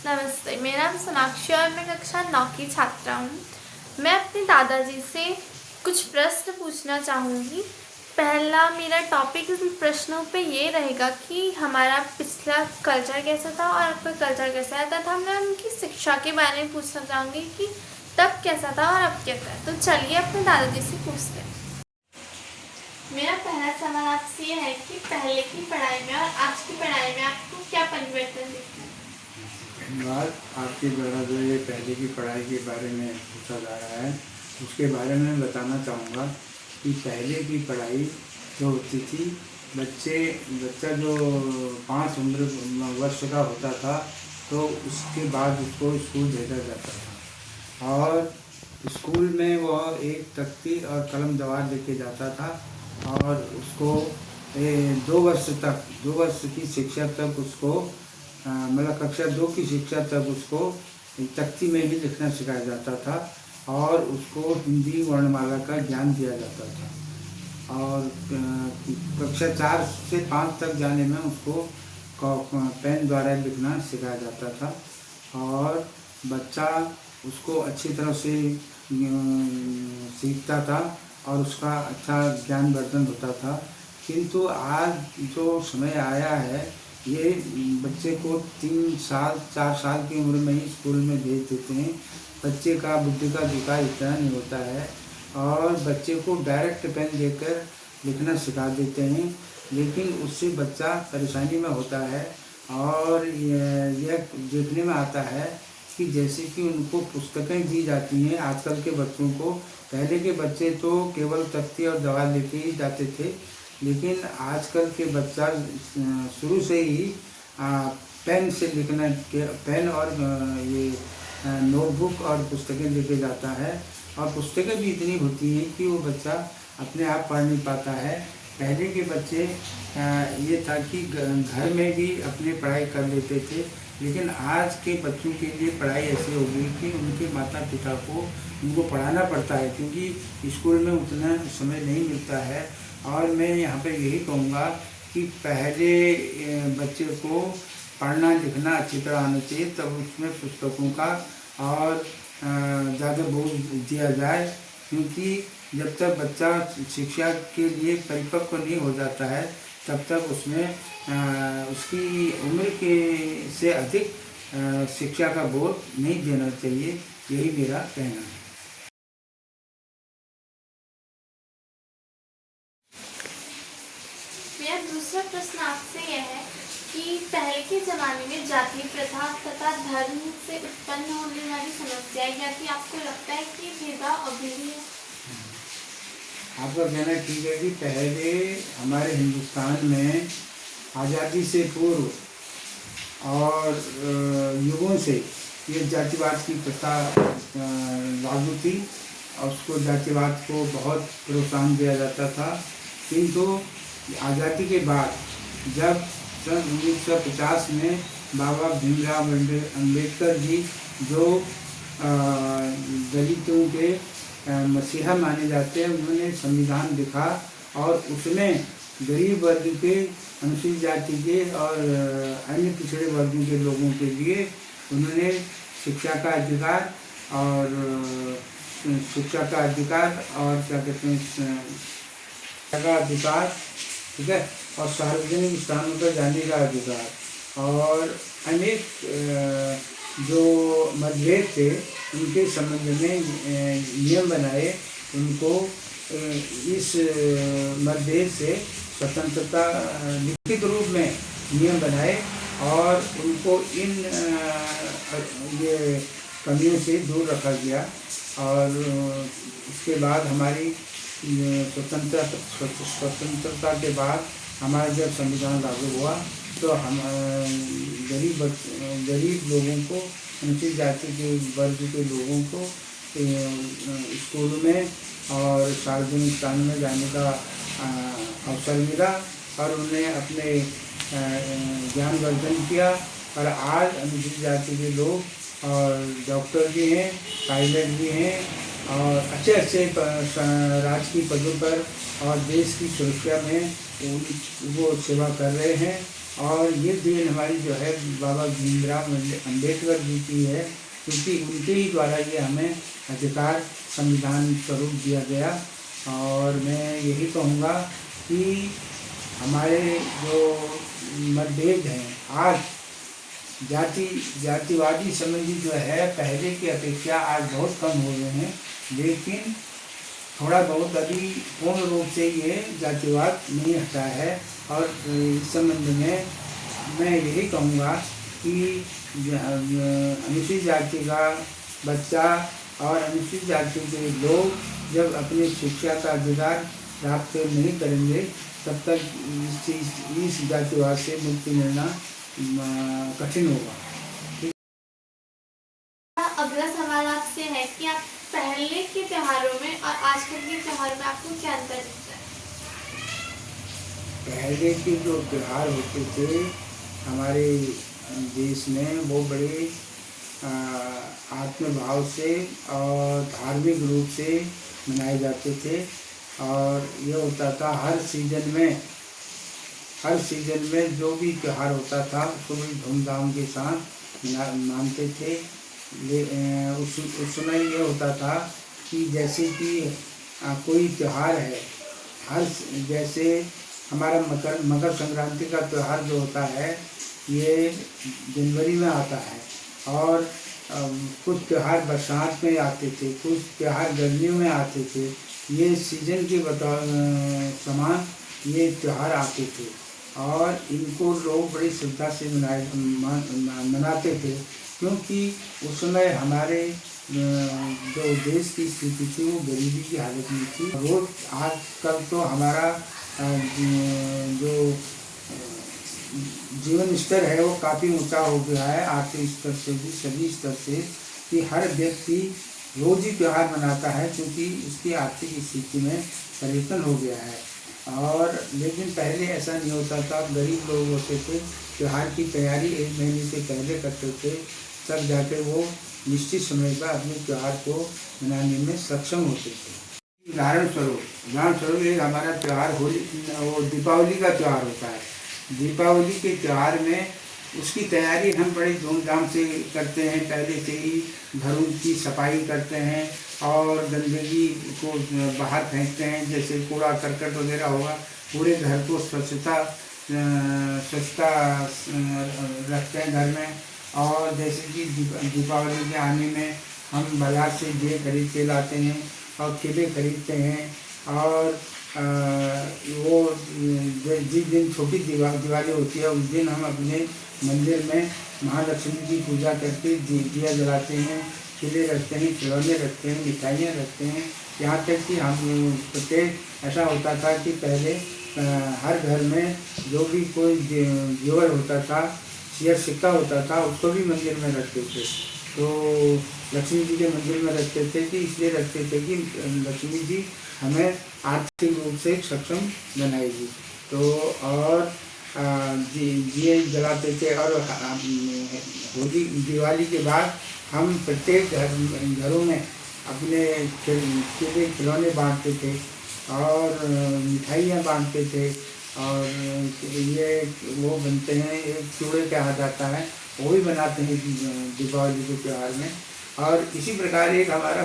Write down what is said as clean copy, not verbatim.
नमस्ते, मेरा नाम सोनाक्षी और मैं कक्षा 9 की छात्रा हूँ। मैं अपने दादाजी से कुछ प्रश्न पूछना चाहूँगी। पहला मेरा टॉपिक इन प्रश्नों पे ये रहेगा कि हमारा पिछला कल्चर कैसा था और अब का कल्चर कैसा है, तथा मैं उनकी शिक्षा के बारे में पूछना चाहूँगी कि तब कैसा था और अब कैसा है। तो चलिए अपने दादाजी से पूछते हैं। मेरा पहला सवाल आपसे ये है कि पहले की पढ़ाई में और आज की पढ़ाई में आपको क्या परिवर्तन दिखता है? धन्यवाद। आपके द्वारा जो ये पहले की पढ़ाई के बारे में पूछा जा रहा है, उसके बारे में बताना चाहूँगा कि पहले की पढ़ाई जो होती थी, बच्चा जो 5 वर्ष का होता था तो उसके बाद उसको स्कूल भेजा जाता था और स्कूल में वह एक तख्ती और कलम दवात लेके जाता था और उसको 2 वर्ष की शिक्षा तक उसको मतलब कक्षा 2 की शिक्षा तक उसको तख्ती में ही लिखना सिखाया जाता था और उसको हिंदी वर्णमाला का ज्ञान दिया जाता था और कक्षा 4 से 5 तक जाने में उसको पेन द्वारा लिखना सिखाया जाता था और बच्चा उसको अच्छी तरह से सीखता था और उसका अच्छा ज्ञानवर्धन होता था। किंतु आज जो समय आया है, ये बच्चे को 3 साल 4 साल की उम्र में ही स्कूल में भेज देते हैं। बच्चे का बुद्धि का विकास इतना नहीं होता है और बच्चे को डायरेक्ट पेन देकर लिखना सिखा देते हैं, लेकिन उससे बच्चा परेशानी में होता है और यह देखने में आता है कि जैसे कि उनको पुस्तकें दी जाती हैं आजकल के बच्चों को। पहले के बच्चे तो केवल तख्ती और दवा लेके ही जाते थे, लेकिन आजकल के बच्चा शुरू से ही पेन से लिखना के पेन और ये नोटबुक और पुस्तकें लेके जाता है और पुस्तकें भी इतनी होती हैं कि वो बच्चा अपने आप पढ़ नहीं पाता है। पहले के बच्चे ये था कि घर में भी अपनी पढ़ाई कर लेते थे, लेकिन आज के बच्चों के लिए पढ़ाई ऐसी हो गई कि उनके माता पिता को उनको पढ़ाना पड़ता है, क्योंकि स्कूल में उतना समय नहीं मिलता है। और मैं यहाँ पे यही कहूँगा कि पहले बच्चे को पढ़ना लिखना अच्छी तरह आना चाहिए, तब उसमें पुस्तकों का और ज़्यादा बोझ दिया जाए, क्योंकि जब तक बच्चा शिक्षा के लिए परिपक्व नहीं हो जाता है तब तक उसमें उसकी उम्र के से अधिक शिक्षा का बोझ नहीं देना चाहिए। यही मेरा कहना है। मेरा दूसरा प्रश्न आपसे यह है कि पहले के ज़माने में जाति प्रथा तथा धर्म से उत्पन्न होने वाली समस्याएं क्या थी? आपको लगता है कि भेदभाव अभी भी है? आपका कहना ठीक है कि पहले हमारे हिंदुस्तान में आज़ादी से पूर्व और युगों से ये जातिवाद की प्रथा लागू थी और उसको जातिवाद को बहुत प्रोत्साहन दिया जाता था। किंतु आज़ादी के बाद जब सन 1950 में बाबा भीमराव अम्बेडकर जी जो दलितों के मसीहा माने जाते हैं, उन्होंने संविधान लिखा और उसमें गरीब वर्ग के, अनुसूचित जाति के और अन्य पिछड़े वर्गों के लोगों के लिए उन्होंने शिक्षा का अधिकार और क्या कहते हैं शिक्षा का अधिकार, ठीक है, और सार्वजनिक स्थानों पर जाने का अधिकार और अनेक जो मतभेद थे उनके संबंध में नियम बनाए। उनको इस मतभेद से स्वतंत्रता लिखित रूप में नियम बनाए और उनको इन ये कमियों से दूर रखा गया और उसके बाद हमारी स्वतंत्रता के बाद हमारा जब संविधान लागू हुआ तो हम गरीब लोगों को, अनुसूचित जाति के वर्ग के लोगों को स्कूल में और सार्वजनिक स्थान में जाने का अवसर मिला और उन्हें अपने ज्ञानवर्धन किया। और आज अनुसूचित जाति के लोग और डॉक्टर भी हैं, पायलट भी हैं और अच्छे राजकीय पदों पर और देश की सुरक्षा में वो सेवा कर रहे हैं और ये देन हमारी जो है बाबा भीमराव अम्बेडकर जी की है, क्योंकि उनके ही द्वारा ये हमें अधिकार संविधान स्वरूप दिया गया। और मैं यही कहूँगा कि हमारे जो मतभेद हैं आज जातिवादी संबंधी जो है पहले की अपेक्षा आज बहुत कम हो गए हैं, लेकिन थोड़ा बहुत अभी पूर्ण रूप से ये जातिवाद नहीं हटा है। और इस संबंध में मैं यही कहूँगा कि अनुसूचित जाति का बच्चा और अनुसूचित जाति के लोग जब अपने शिक्षा का अधिकार प्राप्त नहीं करेंगे तब तक इस जातिवाद से मुक्ति मिलना कठिन होगा। अगला सवाल आपसे है कि आप पहले के त्योहारों में और आजकल के त्योहार में आपको क्या अंतर दिखता है? पहले के जो त्योहार होते थे हमारे देश में वो बड़े आत्मभाव से और धार्मिक रूप से मनाए जाते थे। और ये होता था हर सीजन में जो भी त्योहार होता था उसको बड़ी धूमधाम के साथ मानते थे। उस समय ये होता था कि जैसे कि कोई त्योहार है, जैसे हमारा मकर संक्रांति का त्यौहार जो होता है ये जनवरी में आता है। और कुछ त्यौहार बरसात में आते थे, कुछ त्यौहार गर्मियों में आते थे। ये सीजन के समान ये त्यौहार आते थे और इनको लोग बड़ी श्रद्धा से मनाते थे, क्योंकि उस समय हमारे जो देश की स्थिति थी वो गरीबी की हालत में थी। रोज आजकल तो हमारा जो जीवन स्तर है वो काफ़ी ऊंचा हो गया है, आर्थिक स्तर से भी सभी स्तर से, कि हर व्यक्ति रोज ही त्यौहार मनाता है क्योंकि उसकी आर्थिक स्थिति में परिवर्तन हो गया है। और लेकिन पहले ऐसा नहीं होता था। गरीब लोग होते थे, त्यौहार की तैयारी 1 महीने से पहले करते थे, तब जाकर वो निश्चित समय पर अपने त्यौहार को मनाने में सक्षम होते थे। उदाहरण स्वरूप एक हमारा त्यौहार वो दीपावली का त्यौहार होता है। दीपावली के त्यौहार में उसकी तैयारी हम बड़ी धूमधाम से करते हैं। पहले से ही घरों की सफाई करते हैं और गंदगी को बाहर फेंकते हैं, जैसे कूड़ा करकट वगैरह होगा, पूरे घर को स्वच्छता रखते हैं घर में। और जैसे कि दीपावली के आने में हम बाजार से दिए खरीद के लाते हैं और केले खरीदते हैं। और वो जिस दिन छोटी दिवाली होती है उस दिन हम अपने मंदिर में महालक्ष्मी की पूजा करके दिया जलाते हैं, केले रखते हैं, खिलौने रखते हैं, मिठाइयाँ रखते हैं। यहाँ तक कि हम प्रत्येक ऐसा होता था कि पहले हर घर में जो भी कोई जेवर होता था या सिक्का होता था उसको भी मंदिर में रखते थे। तो लक्ष्मी जी के मंदिर में रखते थे कि इसलिए रखते थे कि लक्ष्मी जी हमें आर्थिक रूप से सक्षम बनाएगी। तो और दिए जलाते थे। और होली दिवाली के बाद हम प्रत्येक घरों में अपने केले खिलौने बांटते थे और मिठाइयाँ बांटते थे। और ये वो बनते हैं, एक चूड़े कहा जाता है, वो भी बनाते हैं दीपावली के त्यौहार में। और इसी प्रकार एक हमारा